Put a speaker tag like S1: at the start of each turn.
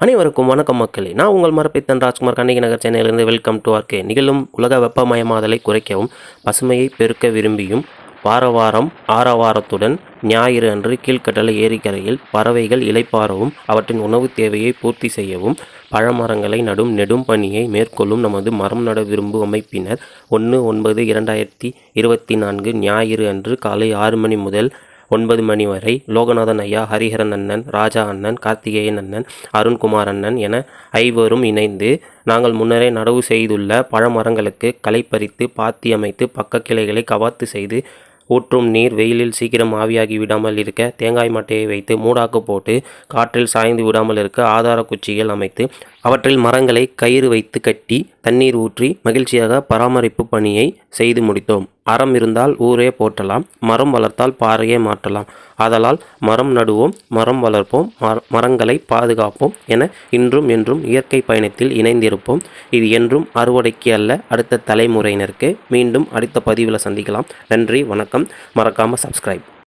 S1: அனைவருக்கும் வணக்கம் மக்களே. நான் உங்கள் மரப்பித்தன் ராஜ்குமார், கண்ணகி நகர், சென்னையிலிருந்து. Welcome to R. நிகழும் உலக வெப்பமயமாதலை குறைக்கவும் பசுமையை பெருக்க விரும்பியும் வாரம் ஆரவாரத்துடன் ஞாயிறு அன்று கீழ்கட்டளை ஏரிக்கரையில் பறவைகள் இளைப்பாறவும் அவற்றின் உணவு தேவையை பூர்த்தி செய்யவும் பழமரங்களை நெடும் பணியை மேற்கொள்ளும் நமது மரம் நட விரும்பும் அமைப்பினர் 1/9/2024 ஞாயிறு அன்று காலை 6 மணி முதல் 9 மணி வரை லோகநாதன் ஐயா, ஹரிஹரன் அண்ணன், ராஜா அண்ணன், கார்த்திகேயன் அண்ணன், அருண்குமார் அண்ணன் என ஐவரும் இணைந்து நாங்கள் முன்னரே நடவு செய்துள்ள பழமரங்களுக்கு களை பறித்து பாத்தி அமைத்து பக்க கிளைகளை கவாத்து செய்து ஊற்றும் நீர் வெயிலில் சீக்கிரம் ஆவியாகி விடாமல் இருக்க தேங்காய் மட்டையை வைத்து மூடாக்கு போட்டு காற்றில் சாய்ந்து விடாமல் இருக்க ஆதார குச்சிகள் அமைத்து அவற்றில் மரங்களை கயிறு வைத்து கட்டி தண்ணீர் ஊற்றி மகிழ்ச்சியாக பராமரிப்பு பணியை செய்து முடித்தோம். அறம் இருந்தால் ஊரே போற்றலாம், மரம் வளர்த்தால் பாறையே மாற்றலாம். ஆதலால் மரம் நடுவோம், மரம் வளர்ப்போம், மரங்களை பாதுகாப்போம் என இன்றும் என்றும் இயற்கை பயணத்தில் இணைந்திருப்போம். இது என்றும் அறுவடைக்கு அல்ல, அடுத்த தலைமுறையினருக்கு. மீண்டும் அடுத்த பதிவில் சந்திக்கலாம். நன்றி, வணக்கம். மறக்காமல் சப்ஸ்கிரைப்.